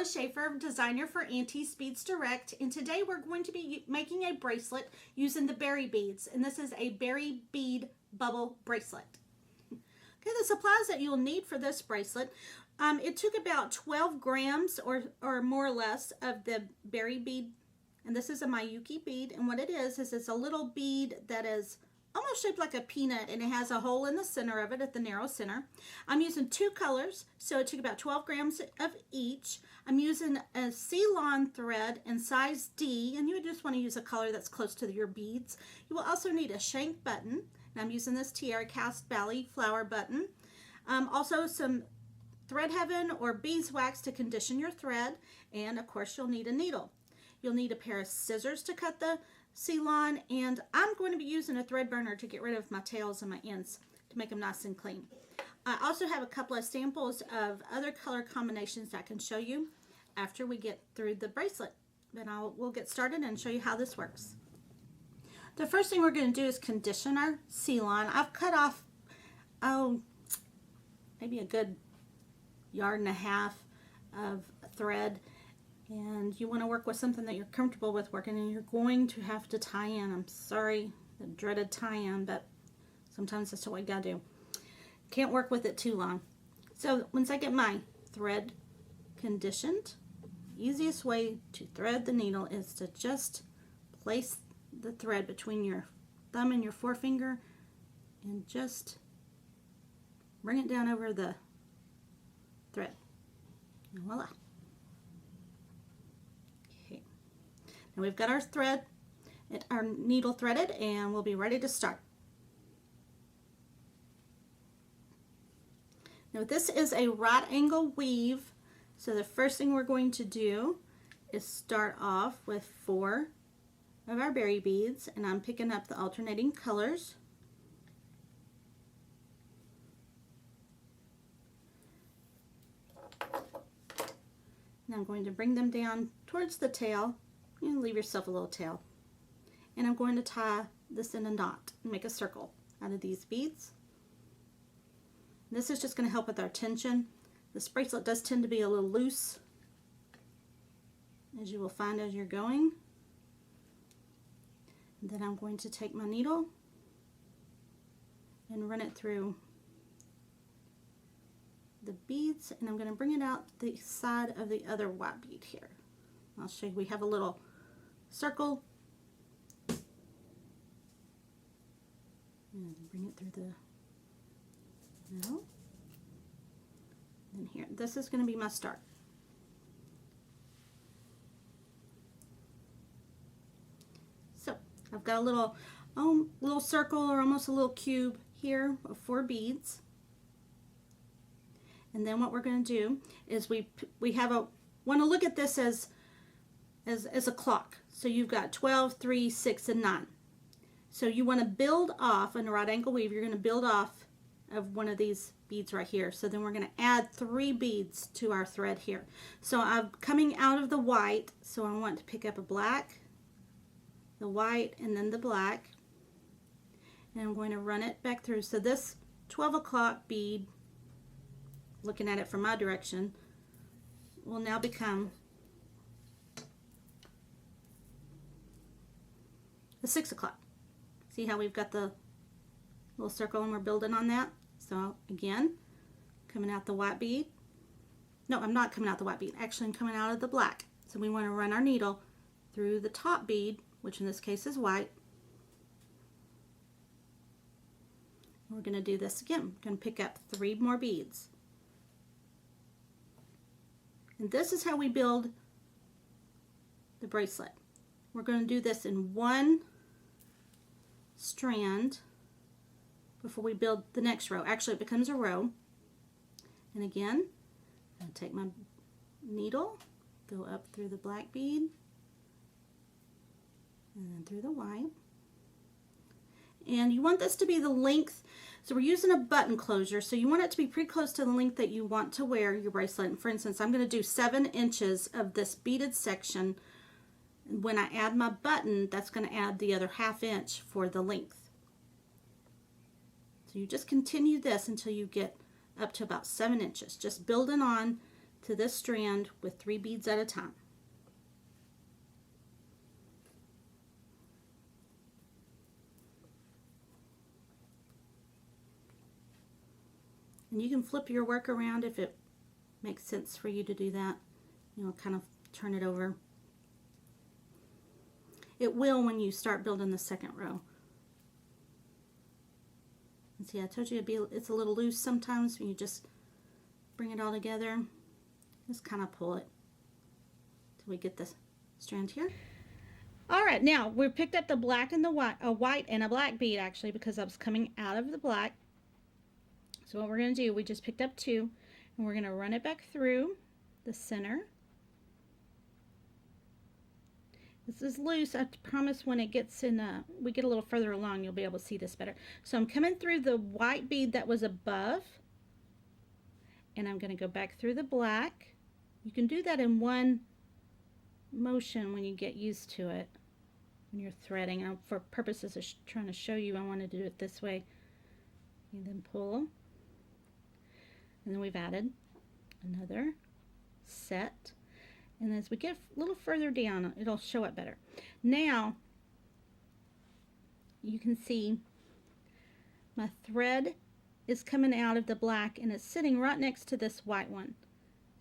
Schaefer, designer for Auntie's Beads Direct, and today we're going to be making a bracelet using the berry beads, and this is a berry bead bubble bracelet. Okay, the supplies that you'll need for this bracelet, it took about 12 grams or more or less of the berry bead, and this is a MIYUKI bead, and what it is it's a little bead that is almost shaped like a peanut, and it has a hole in the center of it at the narrow center. I'm using 2 colors, so it took about 12 grams of each. I'm using a C-Lon thread in size D, and you would just want to use a color that's close to your beads. You will also need a shank button, and I'm using this Tiara Cast Valley flower button. Also some Thread Heaven or Beeswax to condition your thread, and of course you'll need a needle. You'll need a pair of scissors to cut the C-Lon, and I'm going to be using a thread burner to get rid of my tails and my ends to make them nice and clean. I also have a couple of samples of other color combinations that I can show you after we get through the bracelet. Then we'll get started and show you how this works. The first thing we're going to do is condition our C-Lon. I've cut off, maybe a good 1.5 yards of thread. And you want to work with something that you're comfortable with working, and you're going to have to tie in. I'm sorry, the dreaded tie-in, but sometimes that's what I gotta do. Can't work with it too long. So once I get my thread conditioned, easiest way to thread the needle is to just place the thread between your thumb and your forefinger and just bring it down over the thread. And voila. Now we've got our needle threaded, and we'll be ready to start. Now this is a right angle weave, so the first thing we're going to do is start off with 4 of our berry beads, and I'm picking up the alternating colors. And I'm going to bring them down towards the tail. And leave yourself a little tail. And I'm going to tie this in a knot and make a circle out of these beads. And this is just going to help with our tension. This bracelet does tend to be a little loose, as you will find as you're going. And then I'm going to take my needle and run it through the beads, and I'm going to bring it out the side of the other white bead here. I'll show you, we have a little circle, and bring it through the middle. And here, this is going to be my start. So I've got a little circle, or almost a little cube here of 4 beads. And then what we're going to do is want to look at this as a clock. So you've got 12, 3, 6, and 9. So you want to build off in a right angle weave. You're going to build off of one of these beads right here. So then we're going to add 3 beads to our thread here. So I'm coming out of the white, so I want to pick up a black, the white, and then the black. And I'm going to run it back through. So this 12 o'clock bead, looking at it from my direction, will now become the 6 o'clock. See how we've got the little circle and we're building on that? So again, coming out the white bead. No, I'm not coming out the white bead. Actually, I'm coming out of the black. So we want to run our needle through the top bead, which in this case is white. We're going to do this again. We're going to pick up 3 more beads. And this is how we build the bracelet. We're going to do this in 1 strand before we build the next row. Actually, it becomes a row. And again, I'm going to take my needle, go up through the black bead, and then through the white. And you want this to be the length, so we're using a button closure, so you want it to be pretty close to the length that you want to wear your bracelet. And for instance, I'm going to do 7 inches of this beaded section. When I add my button, that's going to add the other ½ inch for the length. So you just continue this until you get up to about 7 inches, just building on to this strand with 3 beads at a time. And you can flip your work around if it makes sense for you to do that. You know, kind of turn it over. It will when you start building the second row. And see, I told you it's a little loose sometimes when you just bring it all together. Just kind of pull it till we get this strand here. All right, now we've picked up the black and the white, a white and a black bead actually, because I was coming out of the black. So what we're going to do, we just picked up 2, and we're going to run it back through the center. This is loose. I promise when it gets in, we get a little further along, you'll be able to see this better. So I'm coming through the white bead that was above, and I'm going to go back through the black. You can do that in one motion when you get used to it, when you're threading. For purposes of trying to show you, I wanted to do it this way. And then pull. And then we've added another set. And as we get a little further down, it'll show it better. Now, you can see my thread is coming out of the black and it's sitting right next to this white one.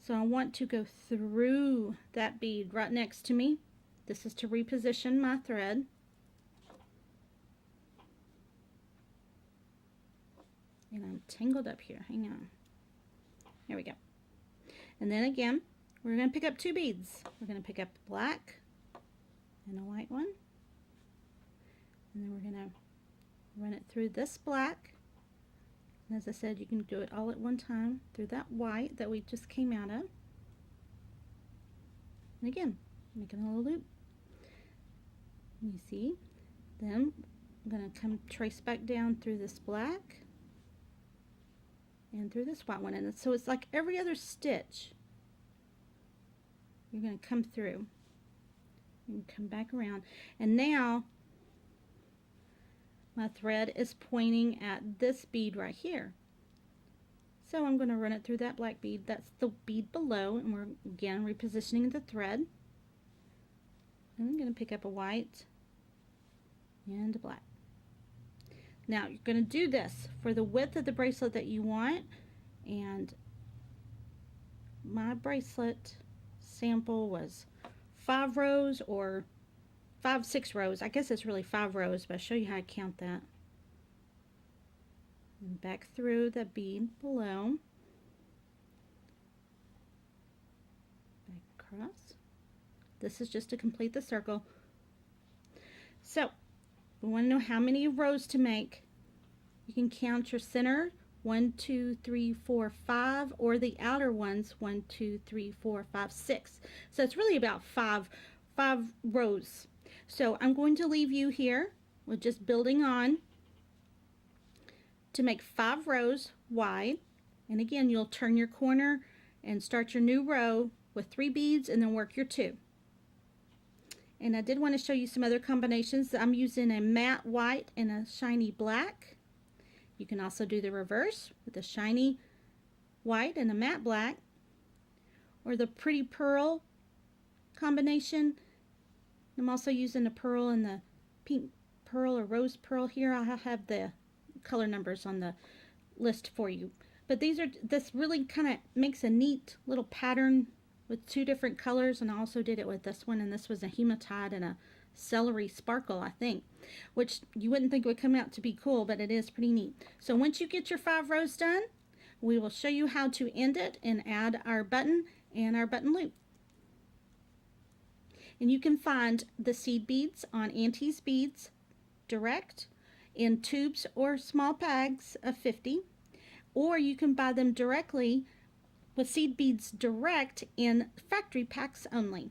So I want to go through that bead right next to me. This is to reposition my thread. And I'm tangled up here. Hang on. There we go. And then again, we're going to pick up 2 beads. We're going to pick up black and a white one. And then we're going to run it through this black. And as I said, you can do it all at one time through that white that we just came out of. And again, making a little loop. You see? Then I'm going to come trace back down through this black and through this white one. And so it's like every other stitch. You're going to come through and come back around. And now my thread is pointing at this bead right here. So I'm going to run it through that black bead. That's the bead below, and we're again repositioning the thread. And I'm going to pick up a white and a black. Now you're going to do this for the width of the bracelet that you want, and my bracelet sample was 5 rows or 6 rows. I guess it's really 5 rows, but I'll show you how I count that. And back through the bead below, back across. This is just to complete the circle. So we want to know how many rows to make. You can count your center 1, 2, 3, 4, 5, or the outer ones 1, 2, 3, 4, 5, 6. So it's really about five rows. So I'm going to leave you here with just building on to make 5 rows wide. And again, you'll turn your corner and start your new row with 3 beads and then work your 2. And I did want to show you some other combinations. I'm using a matte white and a shiny black. You can also do the reverse with a shiny white and a matte black, or the pretty pearl combination. I'm also using the pearl and the pink pearl or rose pearl here. I'll have the color numbers on the list for you. But this really kind of makes a neat little pattern with 2 different colors, and I also did it with this one, and this was a hematite and a celery sparkle, I think, which you wouldn't think would come out to be cool, but it is pretty neat. So once you get your 5 rows done, we will show you how to end it and add our button and our button loop. And you can find the seed beads on Auntie's Beads direct in tubes or small bags of 50, or you can buy them directly with seed beads direct in factory packs only.